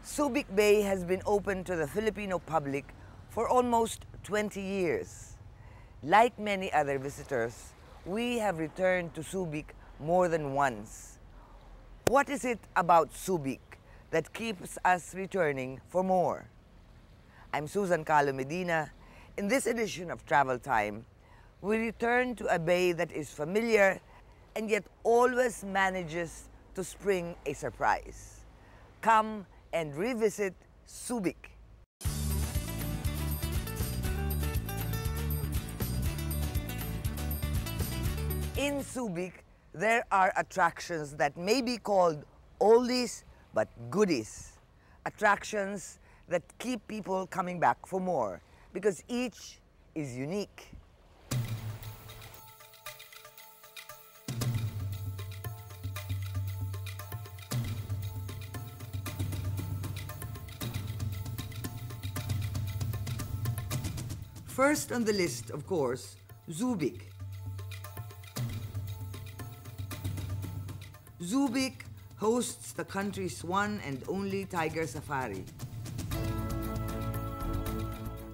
Subic Bay has been open to the Filipino public for almost 20 years. Like many other visitors, we have returned to Subic more than once. What is it about Subic that keeps us returning for more? I'm Calo Medina. In this edition of Travel Time, we return to a bay that is familiar and yet always manages to spring a surprise. Come and revisit Subic. In Subic, there are attractions that may be called oldies but goodies. Attractions that keep people coming back for more because each is unique. First on the list, of course, Zoobic. Zoobic hosts the country's one and only tiger safari.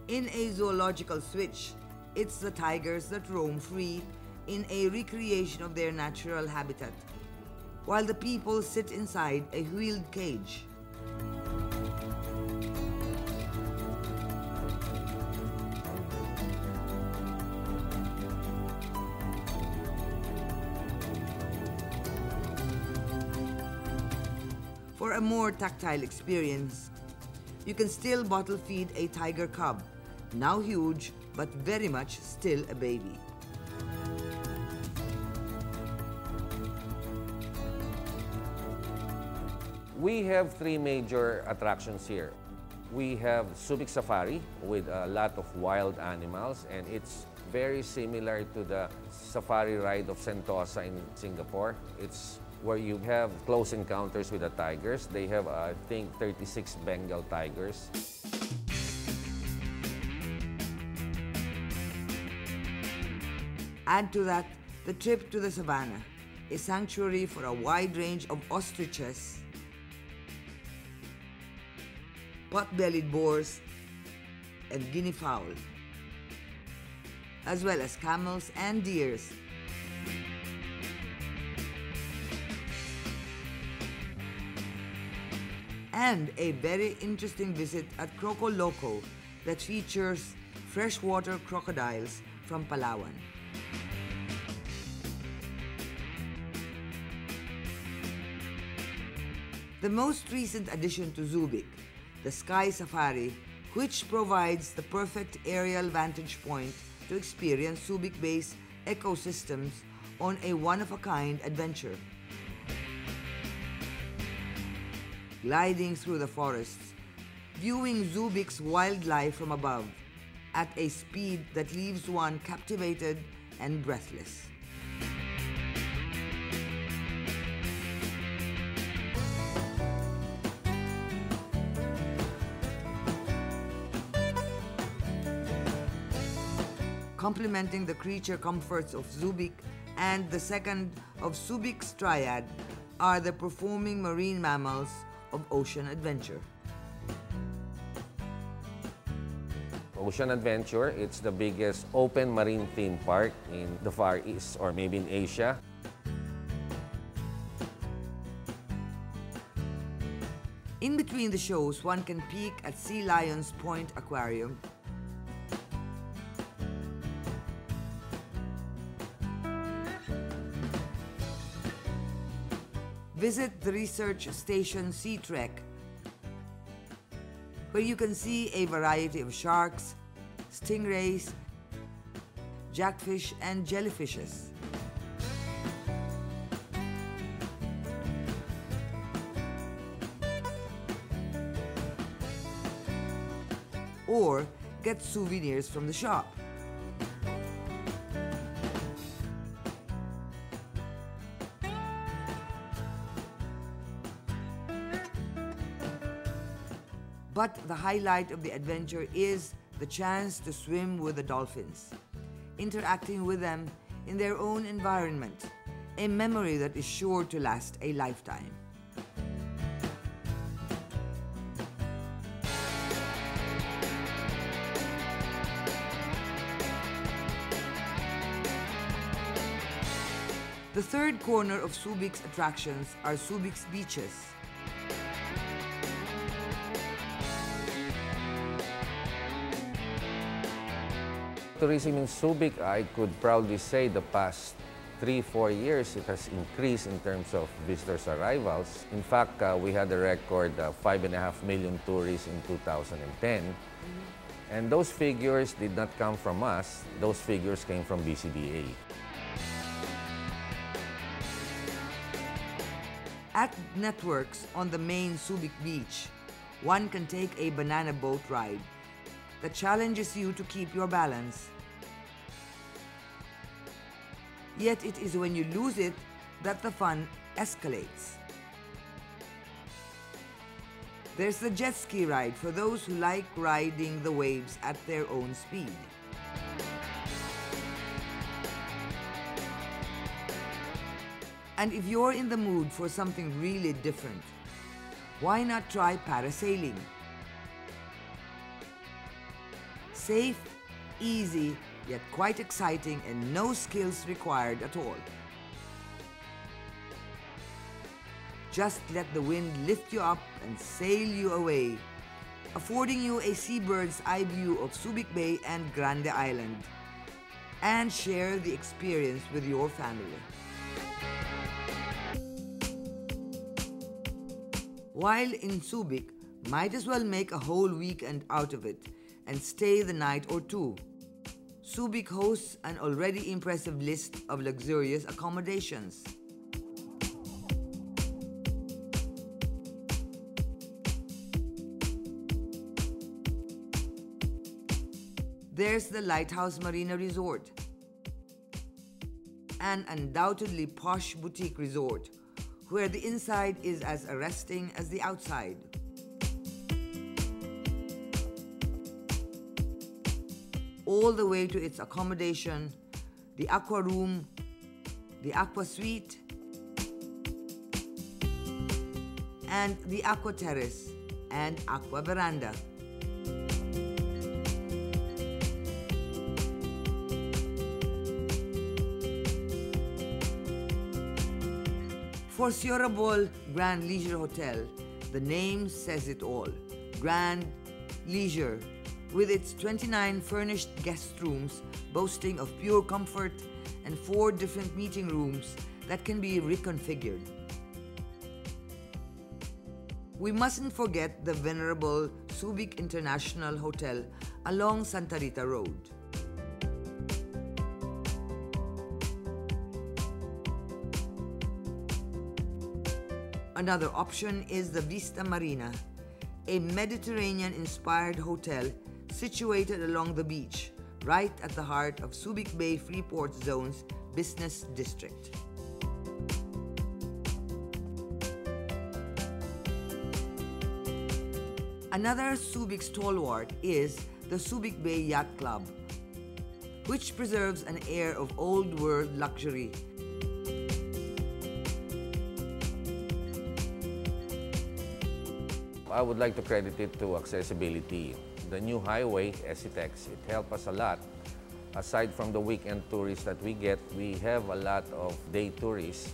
In a zoological switch, it's the tigers that roam free in a recreation of their natural habitat, while the people sit inside a wheeled cage. For a more tactile experience, you can still bottle feed a tiger cub, now huge but very much still a baby. We have three major attractions here. We have Zoobic Safari with a lot of wild animals, and it's very similar to the safari ride of Sentosa in Singapore. It's where you have close encounters with the tigers. They have, I think, 36 Bengal tigers. Add to that the trip to the savannah, a sanctuary for a wide range of ostriches, pot-bellied boars, and guinea fowl, as well as camels and deers. And a very interesting visit at Croco Loco that features freshwater crocodiles from Palawan. The most recent addition to Zoobic, the Sky Safari, which provides the perfect aerial vantage point to experience Subic Bay's ecosystems on a one-of-a-kind adventure. Gliding through the forests, viewing Zoobic's wildlife from above at a speed that leaves one captivated and breathless. Complementing the creature comforts of Zoobic and the second of Subic's triad are the performing marine mammals of Ocean Adventure. Ocean Adventure, it's the biggest open marine theme park in the Far East or maybe in Asia. In between the shows, one can peek at Sea Lions Point Aquarium, visit the research station Sea Trek, where you can see a variety of sharks, stingrays, jackfish, and jellyfishes. Or get souvenirs from the shop. But the highlight of the adventure is the chance to swim with the dolphins, interacting with them in their own environment, a memory that is sure to last a lifetime. The third corner of Subic's attractions are Zoobic beaches. Tourism in Subic, I could proudly say the past 3-4 years, it has increased in terms of visitors' arrivals. In fact, we had a record 5.5 million tourists in 2010. And those figures did not come from us. Those figures came from BCDA. At Networks on the main Subic beach, one can take a banana boat ride that challenges you to keep your balance. Yet it is when you lose it that the fun escalates. There's the jet ski ride for those who like riding the waves at their own speed. And if you're in the mood for something really different, why not try parasailing? Safe, easy, yet quite exciting and no skills required at all. Just let the wind lift you up and sail you away, affording you a seabird's eye view of Subic Bay and Grande Island, and share the experience with your family. While in Subic, might as well make a whole weekend out of it and stay the night or two. Subic hosts an already impressive list of luxurious accommodations. There's the Lighthouse Marina Resort, an undoubtedly posh boutique resort where the inside is as arresting as the outside. All the way to its accommodation, the Aqua Room, the Aqua Suite, and the Aqua Terrace and Aqua Veranda. For Sierra Ball Grand Leisure Hotel, the name says it all. Grand Leisure, with its 29 furnished guest rooms boasting of pure comfort and 4 different meeting rooms that can be reconfigured. We mustn't forget the venerable Subic International Hotel along Santa Rita Road. Another option is the Vista Marina, a Mediterranean-inspired hotel situated along the beach, right at the heart of Subic Bay Freeport Zone's business district. Another Subic stalwart is the Subic Bay Yacht Club, which preserves an air of old-world luxury. I would like to credit it to accessibility. The new highway, SCTEX, it helped us a lot. Aside from the weekend tourists that we get, we have a lot of day tourists,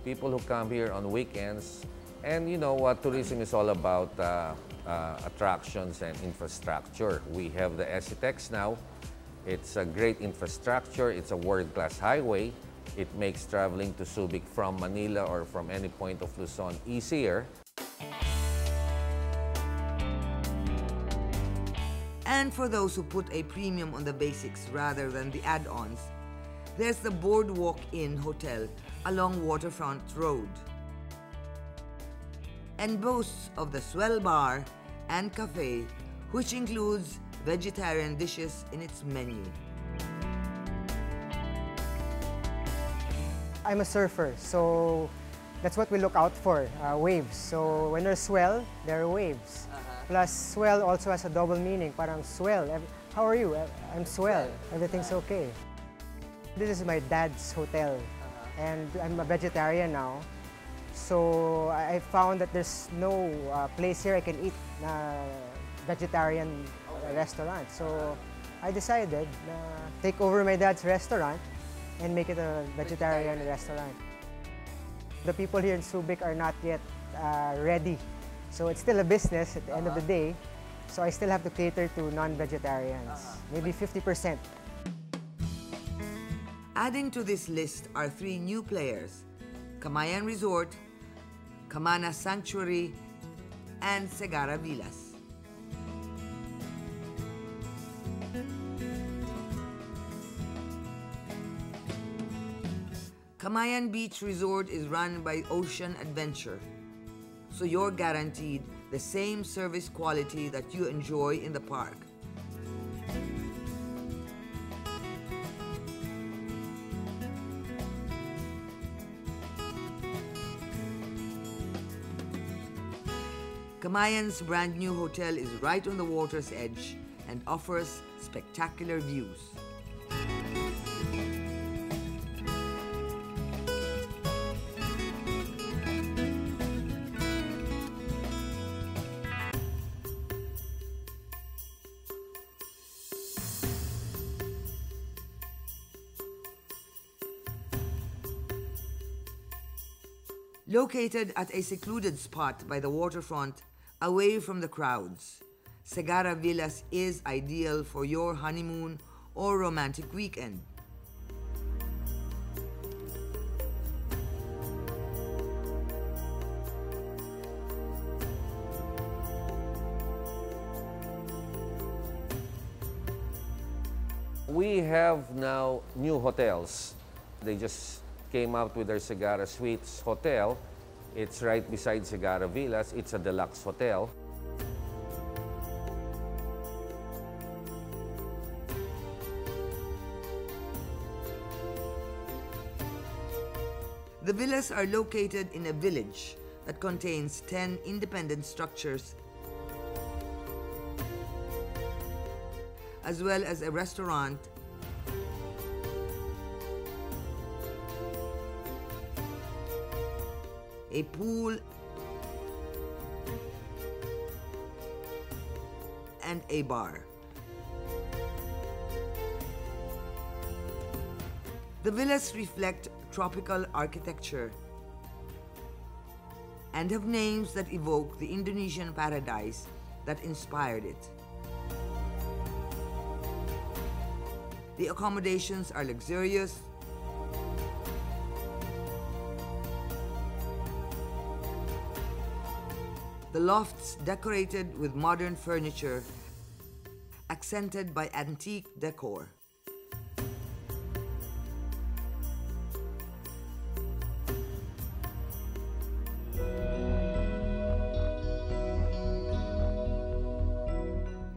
people who come here on weekends. And you know what tourism is all about, attractions and infrastructure. We have the SCTEX now. It's a great infrastructure. It's a world-class highway. It makes traveling to Subic from Manila or from any point of Luzon easier. And for those who put a premium on the basics rather than the add-ons, there's the Boardwalk Inn Hotel along Waterfront Road, and boasts of the Swell Bar and Cafe, which includes vegetarian dishes in its menu. I'm a surfer, so that's what we look out for, waves. So when there's swell, there are waves. Plus, swell also has a double meaning, parang swell. How are you? I'm swell. Everything's okay. This is my dad's hotel, and I'm a vegetarian now. So I found that there's no place here I can eat vegetarian restaurant. So I decided to take over my dad's restaurant and make it a vegetarian restaurant. The people here in Subic are not yet ready. So it's still a business at the end of the day. So I still have to cater to non-vegetarians, maybe 50%. Adding to this list are 3 new players: Camayan Resort, Camana Sanctuary, and Segara Villas. Camayan Beach Resort is run by Ocean Adventure, so you're guaranteed the same service quality that you enjoy in the park. Camayan's brand new hotel is right on the water's edge and offers spectacular views. Located at a secluded spot by the waterfront, away from the crowds, Segara Villas is ideal for your honeymoon or romantic weekend. We have now new hotels. They just came out with their Segara Suites Hotel. It's right beside Segara Villas. It's a deluxe hotel. The villas are located in a village that contains 10 independent structures, as well as a restaurant, a pool, and a bar. The villas reflect tropical architecture and have names that evoke the Indonesian paradise that inspired it. The accommodations are luxurious, the lofts decorated with modern furniture, accented by antique decor.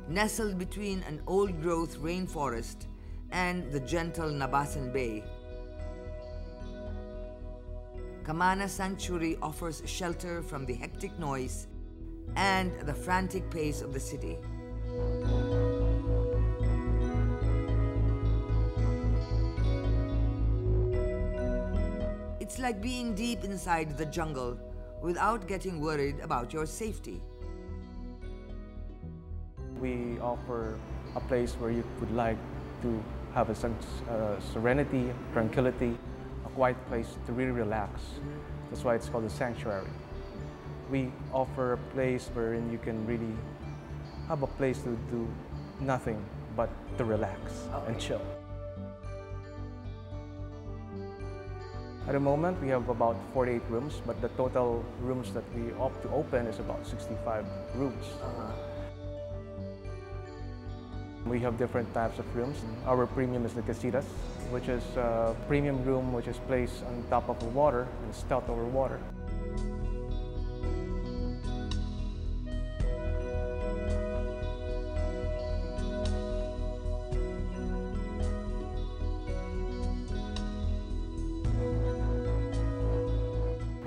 Nestled between an old-growth rainforest and the gentle Nabasan Bay, Camana Sanctuary offers shelter from the hectic noise and the frantic pace of the city. It's like being deep inside the jungle without getting worried about your safety. We offer a place where you would like to have a serenity, tranquility, a quiet place to really relax. That's why it's called a sanctuary. We offer a place wherein you can really have a place to do nothing but to relax and chill. At the moment, we have about 48 rooms, but the total rooms that we opt to open is about 65 rooms. We have different types of rooms. Our premium is the casitas, which is a premium room which is placed on top of the water and stealth over water.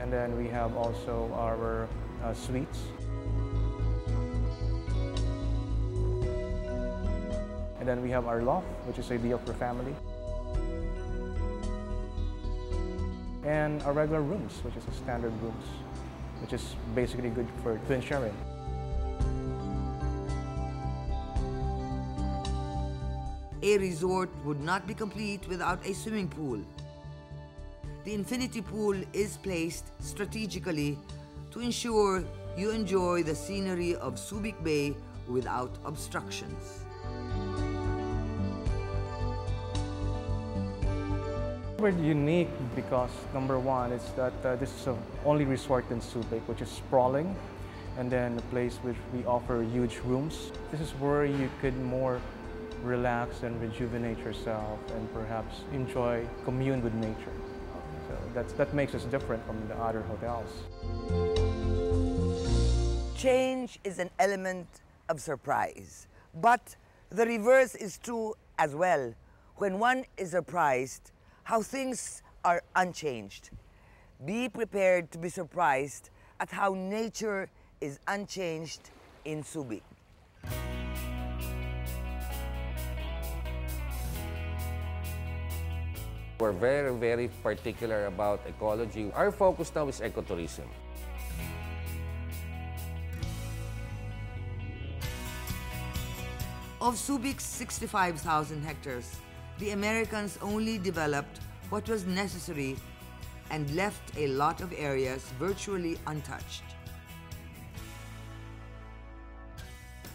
And then we have also our suites. And then we have our loft, which is ideal for family. And our regular rooms, which is a standard rooms, which is basically good for twin sharing. a resort would not be complete without a swimming pool. The infinity pool is placed strategically to ensure you enjoy the scenery of Subic Bay without obstructions. We're unique because number one is that this is the only resort in Subic which is sprawling, and then a place which we offer huge rooms. This is where you could more relax and rejuvenate yourself and perhaps enjoy, commune with nature. So that makes us different from the other hotels. Change is an element of surprise, but the reverse is true as well. When one is surprised, how things are unchanged. Be prepared to be surprised at how nature is unchanged in Subic. We're very, very particular about ecology. Our focus now is ecotourism. Of Subic's 65,000 hectares, the Americans only developed what was necessary and left a lot of areas virtually untouched.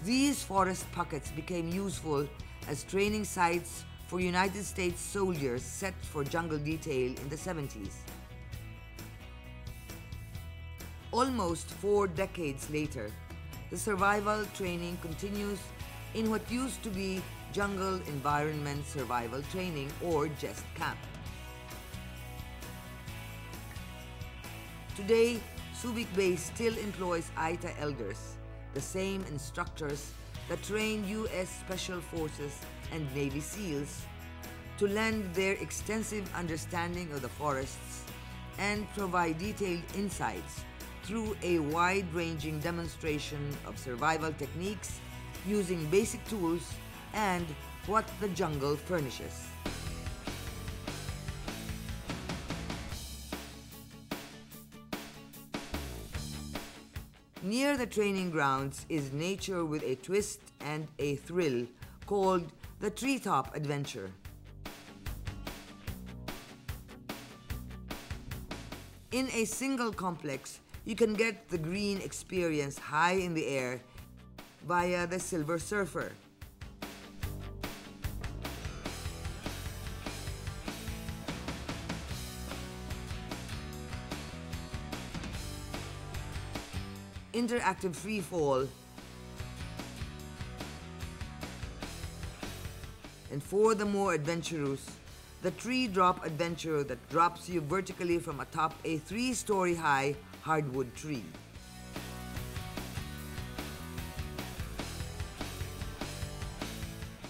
These forest pockets became useful as training sites for United States soldiers set for jungle detail in the 70s. Almost 4 decades later, the survival training continues in what used to be Jungle Environment Survival Training, or JEST Camp. Today, Subic Bay still employs Aita elders, the same instructors that train U.S. Special Forces and Navy SEALs, to lend their extensive understanding of the forests and provide detailed insights through a wide-ranging demonstration of survival techniques using basic tools and what the jungle furnishes. Near the training grounds is nature with a twist and a thrill called the Treetop Adventure. In a single complex, you can get the green experience high in the air via the Silver Surfer. Interactive free fall, and for the more adventurous, the tree drop adventure that drops you vertically from atop a 3-story high hardwood tree.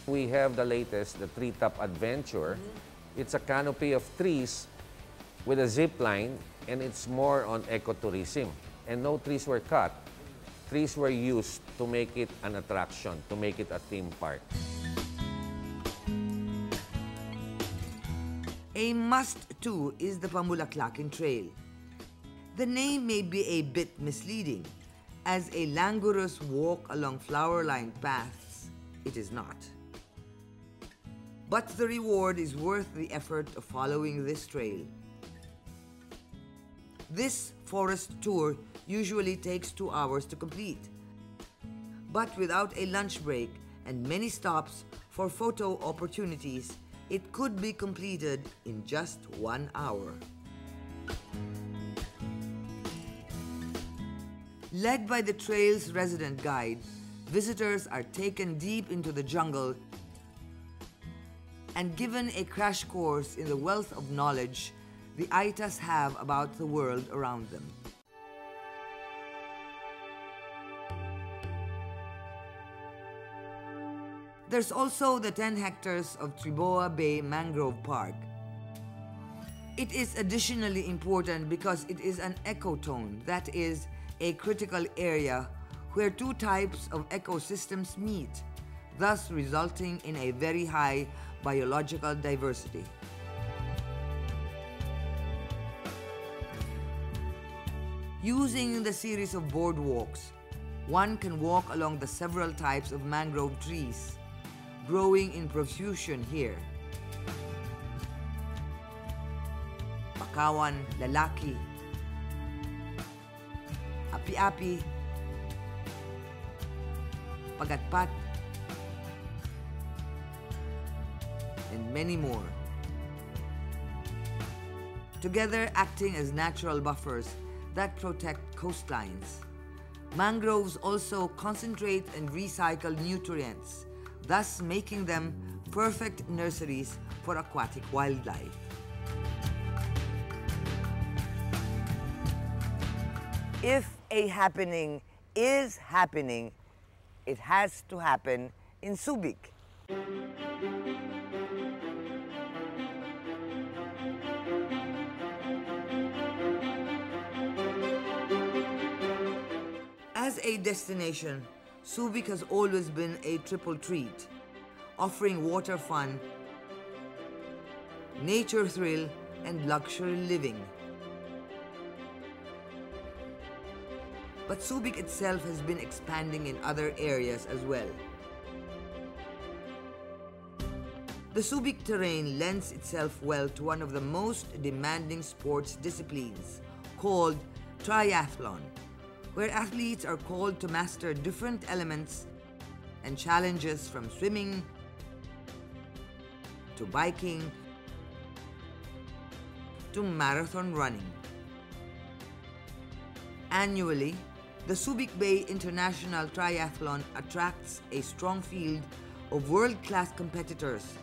We have the latest, the Treetop Adventure. It's a canopy of trees with a zip line, and it's more on ecotourism. And no trees were cut. Trees were used to make it an attraction, to make it a theme park. A must, too, is the Pamulaklakin Trail. The name may be a bit misleading. As a languorous walk along flower-lined paths, it is not. But the reward is worth the effort of following this trail. This forest tour usually takes 2 hours to complete. But without a lunch break and many stops for photo opportunities, it could be completed in just 1 hour. Led by the trail's resident guide, visitors are taken deep into the jungle and given a crash course in the wealth of knowledge the Aitas have about the world around them. There's also the 10 hectares of Triboa Bay Mangrove Park. It is additionally important because it is an ecotone, that is, a critical area where 2 types of ecosystems meet, thus resulting in a very high biological diversity. Using the series of boardwalks, one can walk along the several types of mangrove trees, growing in profusion here. Bakawan, lalaki, api-api, pagatpat, and many more. Together acting as natural buffers that protect coastlines. Mangroves also concentrate and recycle nutrients, thus making them perfect nurseries for aquatic wildlife. If a happening is happening, it has to happen in Subic. As a destination, Subic has always been a triple treat, offering water fun, nature thrill, and luxury living. But Subic itself has been expanding in other areas as well. The Subic terrain lends itself well to one of the most demanding sports disciplines, called triathlon, where athletes are called to master different elements and challenges from swimming to biking to marathon running. Annually, the Subic Bay International Triathlon attracts a strong field of world-class competitors,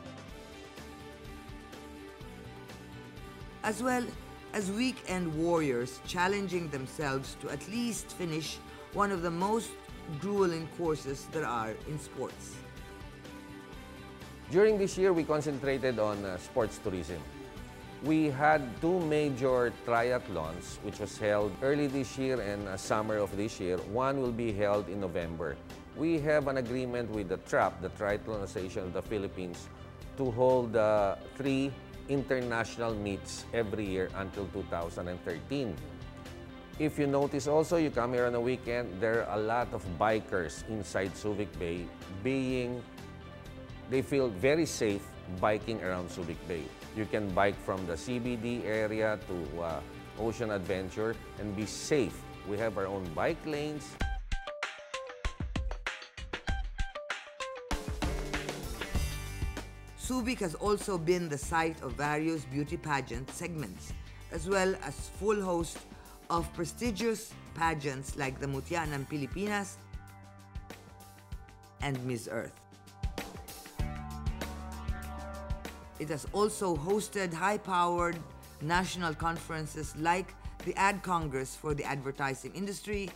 as well as weekend warriors challenging themselves to at least finish one of the most grueling courses there are in sports. During this year, we concentrated on sports tourism. We had two major triathlons, which was held early this year and summer of this year. One will be held in November. We have an agreement with the TRAP, the Triathlon Association of the Philippines, to hold 3 international meets every year until 2013. If you notice also, you come here on a weekend, there are a lot of bikers inside Subic Bay they feel very safe biking around Subic Bay. You can bike from the CBD area to Ocean Adventure and be safe. We have our own bike lanes. Subic has also been the site of various beauty pageant segments, as well as full host of prestigious pageants like the Mutya ng Pilipinas and Miss Earth. It has also hosted high-powered national conferences like the Ad Congress for the advertising industry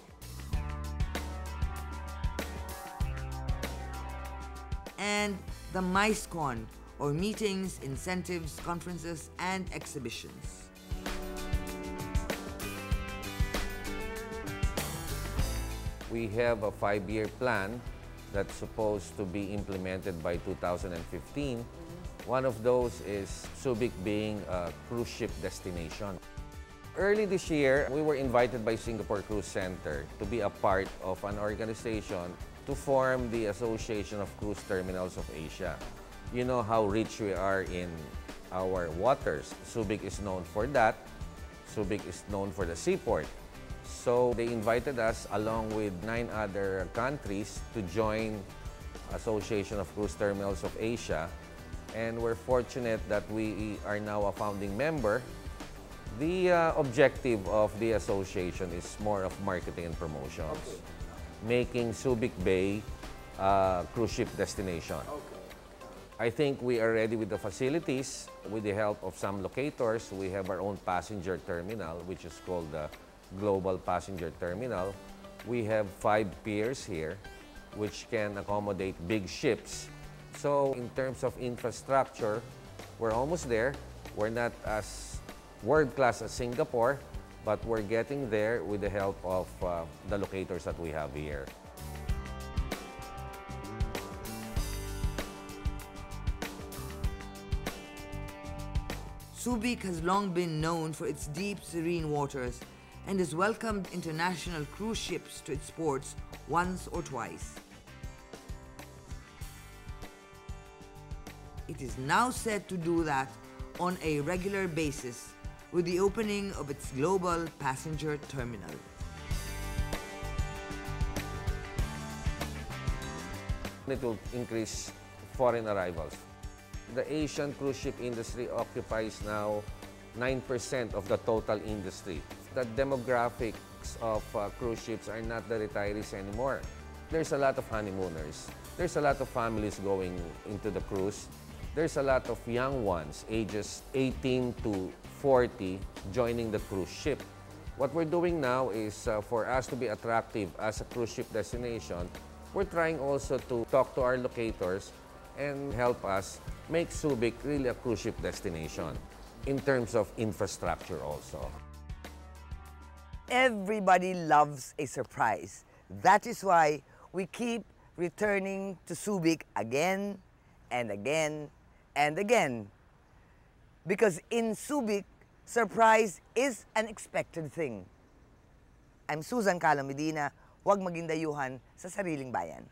and the MICECon, or meetings, incentives, conferences, and exhibitions. We have a 5-year plan that's supposed to be implemented by 2015. One of those is Subic being a cruise ship destination. Early this year, we were invited by Singapore Cruise Center to be a part of an organization to form the Association of Cruise Terminals of Asia. You know how rich we are in our waters. Subic is known for that. Subic is known for the seaport. So they invited us along with 9 other countries to join Association of Cruise Terminals of Asia. And we're fortunate that we are now a founding member. The objective of the association is more of marketing and promotions, making Subic Bay a cruise ship destination. I think we are ready with the facilities. With the help of some locators, we have our own passenger terminal, which is called the Global Passenger Terminal. We have 5 piers here, which can accommodate big ships. So in terms of infrastructure, we're almost there. We're not as world-class as Singapore, but we're getting there with the help of the locators that we have here. Subic has long been known for its deep, serene waters and has welcomed international cruise ships to its ports once or twice. it is now set to do that on a regular basis with the opening of its global passenger terminal. It will increase foreign arrivals. The Asian cruise ship industry occupies now 9% of the total industry. The demographics of cruise ships are not the retirees anymore. There's a lot of honeymooners. There's a lot of families going into the cruise. There's a lot of young ones, ages 18 to 40, joining the cruise ship. What we're doing now is for us to be attractive as a cruise ship destination, we're trying also to talk to our locators and help us make Subic really a cruise ship destination in terms of infrastructure also. Everybody loves a surprise. That is why we keep returning to Subic again and again and again. Because in Subic, surprise is an expected thing. I'm Susan Calo Medina, huwag maging dayuhan sa sariling bayan.